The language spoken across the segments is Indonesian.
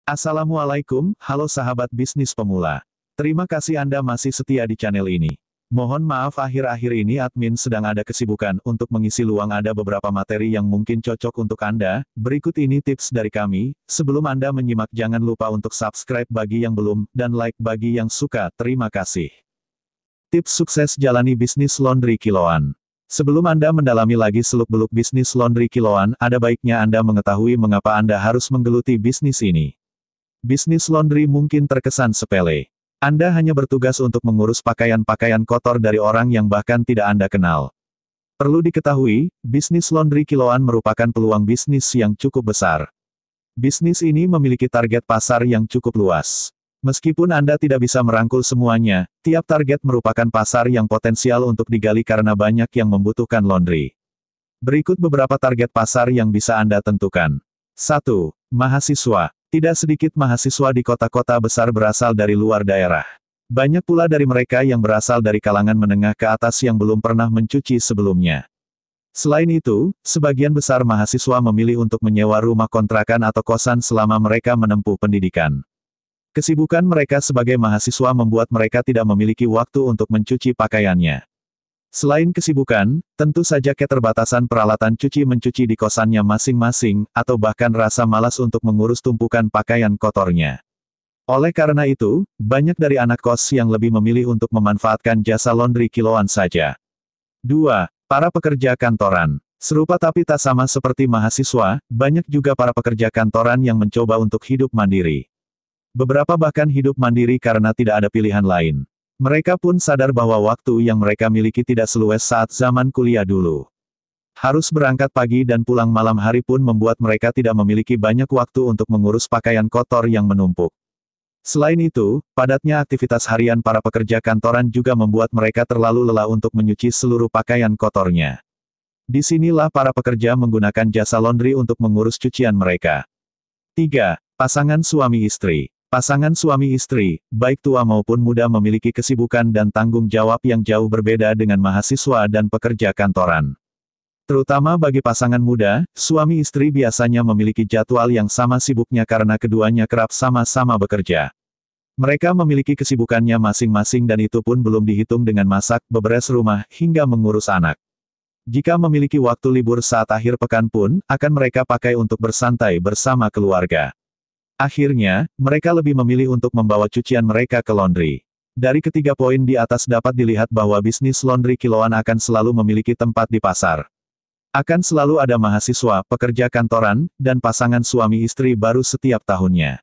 Assalamualaikum, halo sahabat bisnis pemula. Terima kasih Anda masih setia di channel ini. Mohon maaf akhir-akhir ini admin sedang ada kesibukan untuk mengisi luang ada beberapa materi yang mungkin cocok untuk Anda. Berikut ini tips dari kami. Sebelum Anda menyimak jangan lupa untuk subscribe bagi yang belum, dan like bagi yang suka. Terima kasih. Tips sukses jalani bisnis laundry kiloan. Sebelum Anda mendalami lagi seluk-beluk bisnis laundry kiloan, ada baiknya Anda mengetahui mengapa Anda harus menggeluti bisnis ini. Bisnis laundry mungkin terkesan sepele. Anda hanya bertugas untuk mengurus pakaian-pakaian kotor dari orang yang bahkan tidak Anda kenal. Perlu diketahui, bisnis laundry kiloan merupakan peluang bisnis yang cukup besar. Bisnis ini memiliki target pasar yang cukup luas. Meskipun Anda tidak bisa merangkul semuanya, tiap target merupakan pasar yang potensial untuk digali karena banyak yang membutuhkan laundry. Berikut beberapa target pasar yang bisa Anda tentukan. 1. Mahasiswa. Tidak sedikit mahasiswa di kota-kota besar berasal dari luar daerah. Banyak pula dari mereka yang berasal dari kalangan menengah ke atas yang belum pernah mencuci sebelumnya. Selain itu, sebagian besar mahasiswa memilih untuk menyewa rumah kontrakan atau kosan selama mereka menempuh pendidikan. Kesibukan mereka sebagai mahasiswa membuat mereka tidak memiliki waktu untuk mencuci pakaiannya. Selain kesibukan, tentu saja keterbatasan peralatan mencuci di kosannya masing-masing, atau bahkan rasa malas untuk mengurus tumpukan pakaian kotornya. Oleh karena itu, banyak dari anak kos yang lebih memilih untuk memanfaatkan jasa laundry kiloan saja. 2. Para pekerja kantoran. Serupa tapi tak sama seperti mahasiswa, banyak juga para pekerja kantoran yang mencoba untuk hidup mandiri. Beberapa bahkan hidup mandiri karena tidak ada pilihan lain. Mereka pun sadar bahwa waktu yang mereka miliki tidak seluas saat zaman kuliah dulu. Harus berangkat pagi dan pulang malam hari pun membuat mereka tidak memiliki banyak waktu untuk mengurus pakaian kotor yang menumpuk. Selain itu, padatnya aktivitas harian para pekerja kantoran juga membuat mereka terlalu lelah untuk menyuci seluruh pakaian kotornya. Disinilah para pekerja menggunakan jasa laundry untuk mengurus cucian mereka. 3. Pasangan suami istri. Pasangan suami istri, baik tua maupun muda memiliki kesibukan dan tanggung jawab yang jauh berbeda dengan mahasiswa dan pekerja kantoran. Terutama bagi pasangan muda, suami istri biasanya memiliki jadwal yang sama sibuknya karena keduanya kerap sama-sama bekerja. Mereka memiliki kesibukannya masing-masing dan itu pun belum dihitung dengan masak, beberes rumah, hingga mengurus anak. Jika memiliki waktu libur saat akhir pekan pun, akan mereka pakai untuk bersantai bersama keluarga. Akhirnya, mereka lebih memilih untuk membawa cucian mereka ke laundry. Dari ketiga poin di atas dapat dilihat bahwa bisnis laundry kiloan akan selalu memiliki tempat di pasar. Akan selalu ada mahasiswa, pekerja kantoran, dan pasangan suami istri baru setiap tahunnya.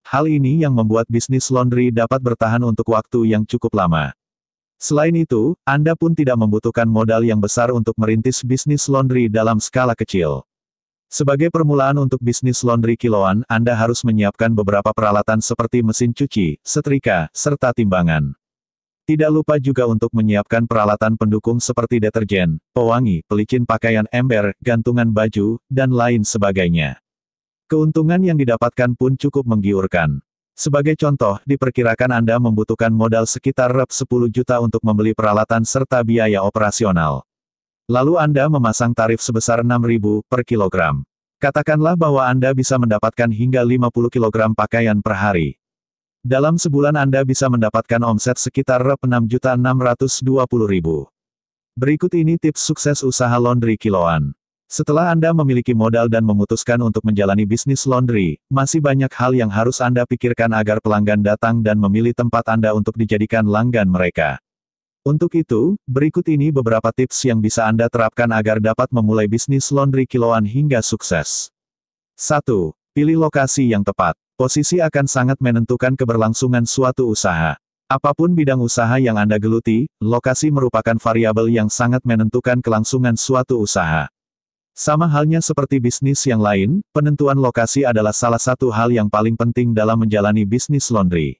Hal ini yang membuat bisnis laundry dapat bertahan untuk waktu yang cukup lama. Selain itu, Anda pun tidak membutuhkan modal yang besar untuk merintis bisnis laundry dalam skala kecil. Sebagai permulaan untuk bisnis laundry kiloan, Anda harus menyiapkan beberapa peralatan seperti mesin cuci, setrika, serta timbangan. Tidak lupa juga untuk menyiapkan peralatan pendukung seperti deterjen, pewangi, pelicin pakaian ember, gantungan baju, dan lain sebagainya. Keuntungan yang didapatkan pun cukup menggiurkan. Sebagai contoh, diperkirakan Anda membutuhkan modal sekitar Rp 10 juta untuk membeli peralatan serta biaya operasional. Lalu Anda memasang tarif sebesar Rp6.000 per kilogram. Katakanlah bahwa Anda bisa mendapatkan hingga 50 kilogram pakaian per hari. Dalam sebulan Anda bisa mendapatkan omset sekitar Rp 6.620.000. Berikut ini tips sukses usaha laundry kiloan. Setelah Anda memiliki modal dan memutuskan untuk menjalani bisnis laundry, masih banyak hal yang harus Anda pikirkan agar pelanggan datang dan memilih tempat Anda untuk dijadikan langgan mereka. Untuk itu, berikut ini beberapa tips yang bisa Anda terapkan agar dapat memulai bisnis laundry kiloan hingga sukses. 1. Pilih lokasi yang tepat. Posisi akan sangat menentukan keberlangsungan suatu usaha. Apapun bidang usaha yang Anda geluti, lokasi merupakan variabel yang sangat menentukan kelangsungan suatu usaha. Sama halnya seperti bisnis yang lain, penentuan lokasi adalah salah satu hal yang paling penting dalam menjalani bisnis laundry.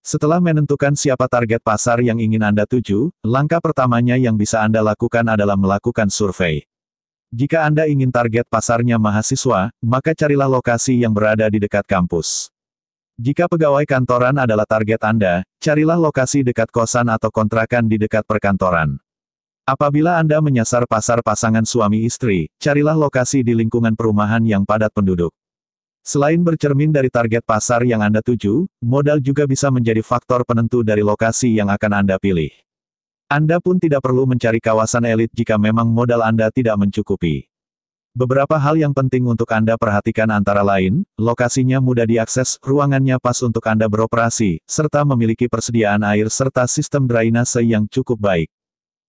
Setelah menentukan siapa target pasar yang ingin Anda tuju, langkah pertamanya yang bisa Anda lakukan adalah melakukan survei. Jika Anda ingin target pasarnya mahasiswa, maka carilah lokasi yang berada di dekat kampus. Jika pegawai kantoran adalah target Anda, carilah lokasi dekat kosan atau kontrakan di dekat perkantoran. Apabila Anda menyasar pasar pasangan suami istri, carilah lokasi di lingkungan perumahan yang padat penduduk. Selain bercermin dari target pasar yang Anda tuju, modal juga bisa menjadi faktor penentu dari lokasi yang akan Anda pilih. Anda pun tidak perlu mencari kawasan elit jika memang modal Anda tidak mencukupi. Beberapa hal yang penting untuk Anda perhatikan antara lain, lokasinya mudah diakses, ruangannya pas untuk Anda beroperasi, serta memiliki persediaan air serta sistem drainase yang cukup baik.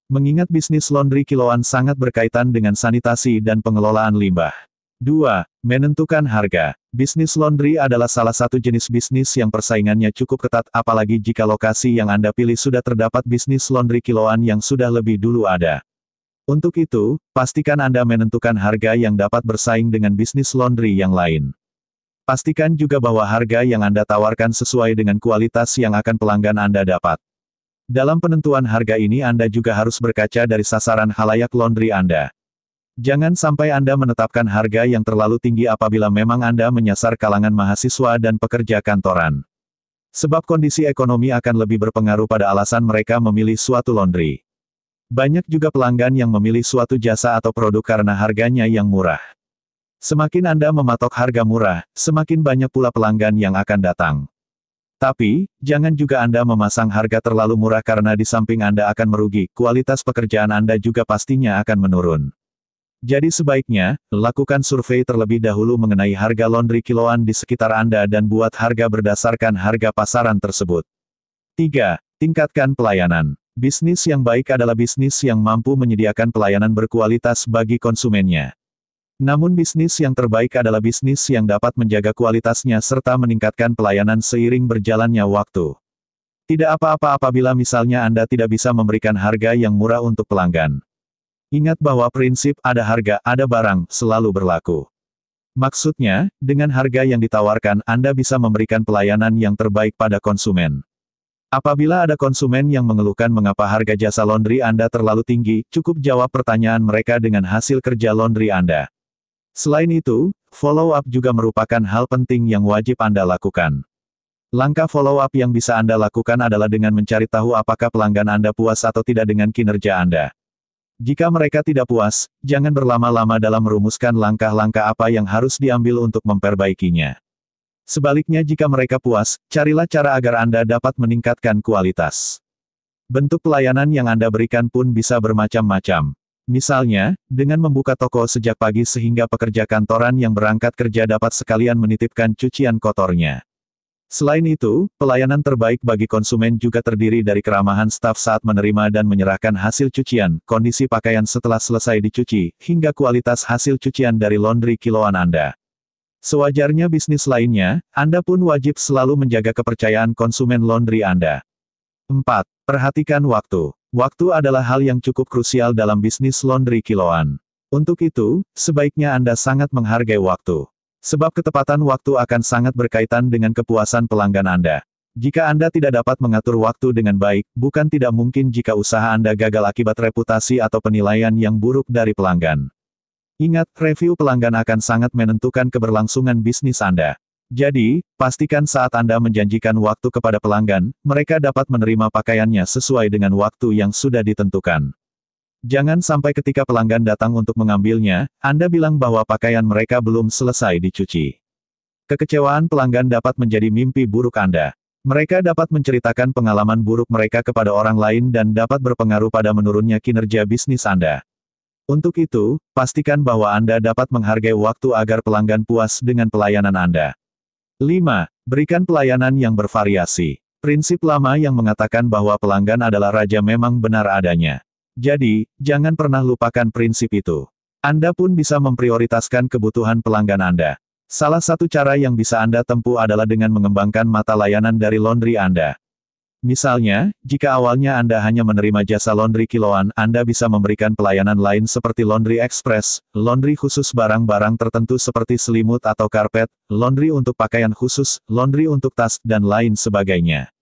Mengingat bisnis laundry kiloan sangat berkaitan dengan sanitasi dan pengelolaan limbah. 2. Menentukan harga. Bisnis laundry adalah salah satu jenis bisnis yang persaingannya cukup ketat, apalagi jika lokasi yang Anda pilih sudah terdapat bisnis laundry kiloan yang sudah lebih dulu ada. Untuk itu, pastikan Anda menentukan harga yang dapat bersaing dengan bisnis laundry yang lain. Pastikan juga bahwa harga yang Anda tawarkan sesuai dengan kualitas yang akan pelanggan Anda dapat. Dalam penentuan harga ini Anda juga harus berkaca dari sasaran khalayak laundry Anda. Jangan sampai Anda menetapkan harga yang terlalu tinggi apabila memang Anda menyasar kalangan mahasiswa dan pekerja kantoran. Sebab kondisi ekonomi akan lebih berpengaruh pada alasan mereka memilih suatu laundry. Banyak juga pelanggan yang memilih suatu jasa atau produk karena harganya yang murah. Semakin Anda mematok harga murah, semakin banyak pula pelanggan yang akan datang. Tapi, jangan juga Anda memasang harga terlalu murah karena di samping Anda akan merugi, kualitas pekerjaan Anda juga pastinya akan menurun. Jadi sebaiknya, lakukan survei terlebih dahulu mengenai harga laundry kiloan di sekitar Anda dan buat harga berdasarkan harga pasaran tersebut. 3. Tingkatkan pelayanan. Bisnis yang baik adalah bisnis yang mampu menyediakan pelayanan berkualitas bagi konsumennya. Namun bisnis yang terbaik adalah bisnis yang dapat menjaga kualitasnya serta meningkatkan pelayanan seiring berjalannya waktu. Tidak apa-apa apabila misalnya Anda tidak bisa memberikan harga yang murah untuk pelanggan. Ingat bahwa prinsip ada harga, ada barang, selalu berlaku. Maksudnya, dengan harga yang ditawarkan Anda bisa memberikan pelayanan yang terbaik pada konsumen. Apabila ada konsumen yang mengeluhkan mengapa harga jasa laundry Anda terlalu tinggi, cukup jawab pertanyaan mereka dengan hasil kerja laundry Anda. Selain itu, follow-up juga merupakan hal penting yang wajib Anda lakukan. Langkah follow-up yang bisa Anda lakukan adalah dengan mencari tahu apakah pelanggan Anda puas atau tidak dengan kinerja Anda. Jika mereka tidak puas, jangan berlama-lama dalam merumuskan langkah-langkah apa yang harus diambil untuk memperbaikinya. Sebaliknya jika mereka puas, carilah cara agar Anda dapat meningkatkan kualitas. Bentuk pelayanan yang Anda berikan pun bisa bermacam-macam. Misalnya, dengan membuka toko sejak pagi sehingga pekerja kantoran yang berangkat kerja dapat sekalian menitipkan cucian kotornya. Selain itu, pelayanan terbaik bagi konsumen juga terdiri dari keramahan staf saat menerima dan menyerahkan hasil cucian, kondisi pakaian setelah selesai dicuci, hingga kualitas hasil cucian dari laundry kiloan Anda. Sewajarnya bisnis lainnya, Anda pun wajib selalu menjaga kepercayaan konsumen laundry Anda. 4. Perhatikan waktu. Waktu adalah hal yang cukup krusial dalam bisnis laundry kiloan. Untuk itu, sebaiknya Anda sangat menghargai waktu. Sebab ketepatan waktu akan sangat berkaitan dengan kepuasan pelanggan Anda. Jika Anda tidak dapat mengatur waktu dengan baik, bukan tidak mungkin jika usaha Anda gagal akibat reputasi atau penilaian yang buruk dari pelanggan. Ingat, review pelanggan akan sangat menentukan keberlangsungan bisnis Anda. Jadi, pastikan saat Anda menjanjikan waktu kepada pelanggan, mereka dapat menerima pakaiannya sesuai dengan waktu yang sudah ditentukan. Jangan sampai ketika pelanggan datang untuk mengambilnya, Anda bilang bahwa pakaian mereka belum selesai dicuci. Kekecewaan pelanggan dapat menjadi mimpi buruk Anda. Mereka dapat menceritakan pengalaman buruk mereka kepada orang lain dan dapat berpengaruh pada menurunnya kinerja bisnis Anda. Untuk itu, pastikan bahwa Anda dapat menghargai waktu agar pelanggan puas dengan pelayanan Anda. 5. Berikan pelayanan yang bervariasi. Prinsip lama yang mengatakan bahwa pelanggan adalah raja memang benar adanya. Jadi, jangan pernah lupakan prinsip itu. Anda pun bisa memprioritaskan kebutuhan pelanggan Anda. Salah satu cara yang bisa Anda tempuh adalah dengan mengembangkan mata layanan dari laundry Anda. Misalnya, jika awalnya Anda hanya menerima jasa laundry kiloan, Anda bisa memberikan pelayanan lain seperti laundry express, laundry khusus barang-barang tertentu seperti selimut atau karpet, laundry untuk pakaian khusus, laundry untuk tas, dan lain sebagainya.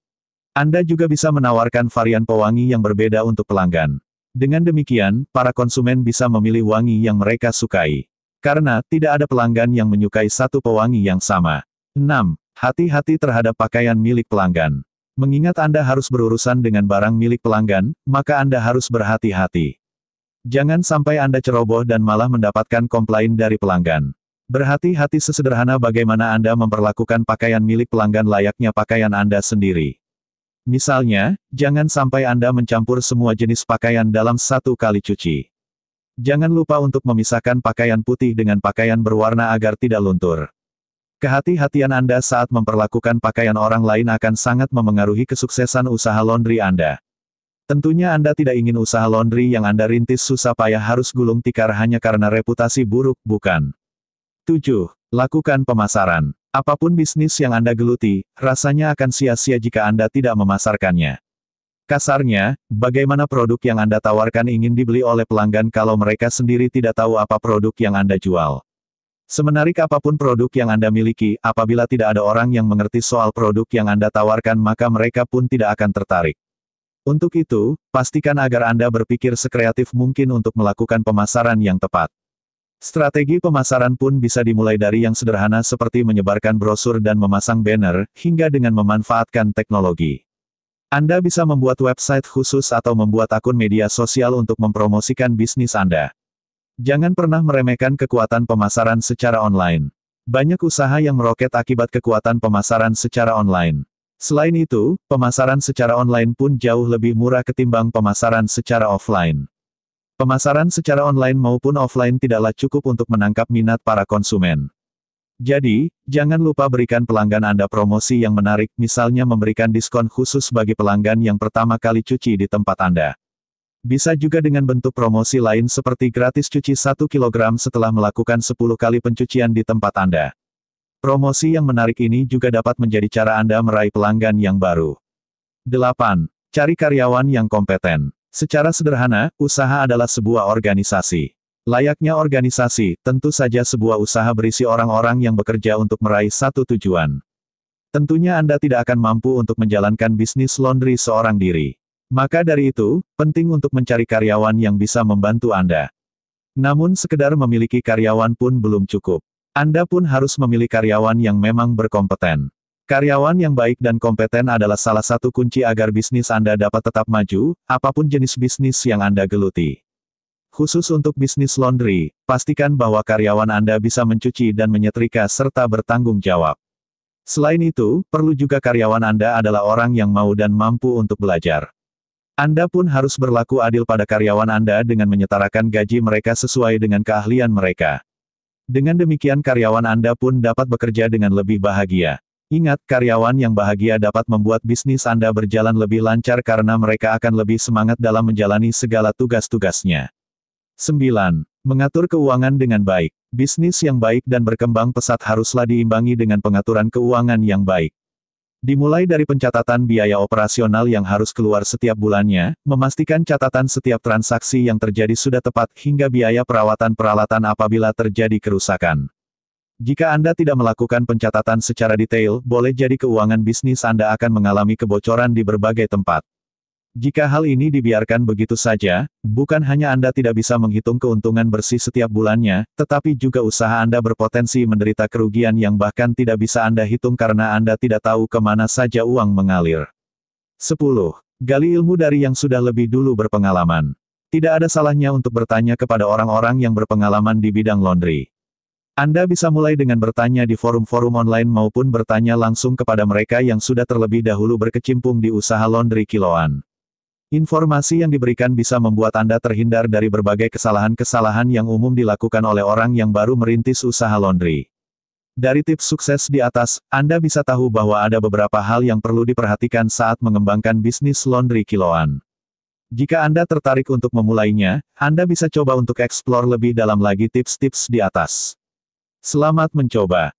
Anda juga bisa menawarkan varian pewangi yang berbeda untuk pelanggan. Dengan demikian, para konsumen bisa memilih wangi yang mereka sukai. Karena, tidak ada pelanggan yang menyukai satu pewangi yang sama. 6. Hati-hati terhadap pakaian milik pelanggan. Mengingat Anda harus berurusan dengan barang milik pelanggan, maka Anda harus berhati-hati. Jangan sampai Anda ceroboh dan malah mendapatkan komplain dari pelanggan. Berhati-hati sesederhana bagaimana Anda memperlakukan pakaian milik pelanggan layaknya pakaian Anda sendiri. Misalnya, jangan sampai Anda mencampur semua jenis pakaian dalam satu kali cuci. Jangan lupa untuk memisahkan pakaian putih dengan pakaian berwarna agar tidak luntur. Kehati-hatian Anda saat memperlakukan pakaian orang lain akan sangat memengaruhi kesuksesan usaha laundry Anda. Tentunya Anda tidak ingin usaha laundry yang Anda rintis susah payah harus gulung tikar hanya karena reputasi buruk, bukan? 7. Lakukan pemasaran. Apapun bisnis yang Anda geluti, rasanya akan sia-sia jika Anda tidak memasarkannya. Kasarnya, bagaimana produk yang Anda tawarkan ingin dibeli oleh pelanggan kalau mereka sendiri tidak tahu apa produk yang Anda jual. Semenarik apapun produk yang Anda miliki, apabila tidak ada orang yang mengerti soal produk yang Anda tawarkan maka mereka pun tidak akan tertarik. Untuk itu, pastikan agar Anda berpikir sekreatif mungkin untuk melakukan pemasaran yang tepat. Strategi pemasaran pun bisa dimulai dari yang sederhana seperti menyebarkan brosur dan memasang banner, hingga dengan memanfaatkan teknologi. Anda bisa membuat website khusus atau membuat akun media sosial untuk mempromosikan bisnis Anda. Jangan pernah meremehkan kekuatan pemasaran secara online. Banyak usaha yang meroket akibat kekuatan pemasaran secara online. Selain itu, pemasaran secara online pun jauh lebih murah ketimbang pemasaran secara offline. Pemasaran secara online maupun offline tidaklah cukup untuk menangkap minat para konsumen. Jadi, jangan lupa berikan pelanggan Anda promosi yang menarik, misalnya memberikan diskon khusus bagi pelanggan yang pertama kali cuci di tempat Anda. Bisa juga dengan bentuk promosi lain seperti gratis cuci 1 kg setelah melakukan 10 kali pencucian di tempat Anda. Promosi yang menarik ini juga dapat menjadi cara Anda meraih pelanggan yang baru. 8. Cari karyawan yang kompeten. Secara sederhana, usaha adalah sebuah organisasi. Layaknya organisasi, tentu saja sebuah usaha berisi orang-orang yang bekerja untuk meraih satu tujuan. Tentunya Anda tidak akan mampu untuk menjalankan bisnis laundry seorang diri. Maka dari itu, penting untuk mencari karyawan yang bisa membantu Anda. Namun sekedar memiliki karyawan pun belum cukup. Anda pun harus memilih karyawan yang memang berkompeten. Karyawan yang baik dan kompeten adalah salah satu kunci agar bisnis Anda dapat tetap maju, apapun jenis bisnis yang Anda geluti. Khusus untuk bisnis laundry, pastikan bahwa karyawan Anda bisa mencuci dan menyetrika serta bertanggung jawab. Selain itu, perlu juga karyawan Anda adalah orang yang mau dan mampu untuk belajar. Anda pun harus berlaku adil pada karyawan Anda dengan menyetarakan gaji mereka sesuai dengan keahlian mereka. Dengan demikian karyawan Anda pun dapat bekerja dengan lebih bahagia. Ingat, karyawan yang bahagia dapat membuat bisnis Anda berjalan lebih lancar karena mereka akan lebih semangat dalam menjalani segala tugas-tugasnya. 9. Mengatur keuangan dengan baik. Bisnis yang baik dan berkembang pesat haruslah diimbangi dengan pengaturan keuangan yang baik. Dimulai dari pencatatan biaya operasional yang harus keluar setiap bulannya, memastikan catatan setiap transaksi yang terjadi sudah tepat, hingga biaya perawatan peralatan apabila terjadi kerusakan. Jika Anda tidak melakukan pencatatan secara detail, boleh jadi keuangan bisnis Anda akan mengalami kebocoran di berbagai tempat. Jika hal ini dibiarkan begitu saja, bukan hanya Anda tidak bisa menghitung keuntungan bersih setiap bulannya, tetapi juga usaha Anda berpotensi menderita kerugian yang bahkan tidak bisa Anda hitung karena Anda tidak tahu kemana saja uang mengalir. 10. Gali ilmu dari yang sudah lebih dulu berpengalaman. Tidak ada salahnya untuk bertanya kepada orang-orang yang berpengalaman di bidang laundry. Anda bisa mulai dengan bertanya di forum-forum online maupun bertanya langsung kepada mereka yang sudah terlebih dahulu berkecimpung di usaha laundry kiloan. Informasi yang diberikan bisa membuat Anda terhindar dari berbagai kesalahan-kesalahan yang umum dilakukan oleh orang yang baru merintis usaha laundry. Dari tips sukses di atas, Anda bisa tahu bahwa ada beberapa hal yang perlu diperhatikan saat mengembangkan bisnis laundry kiloan. Jika Anda tertarik untuk memulainya, Anda bisa coba untuk eksplor lebih dalam lagi tips-tips di atas. Selamat mencoba.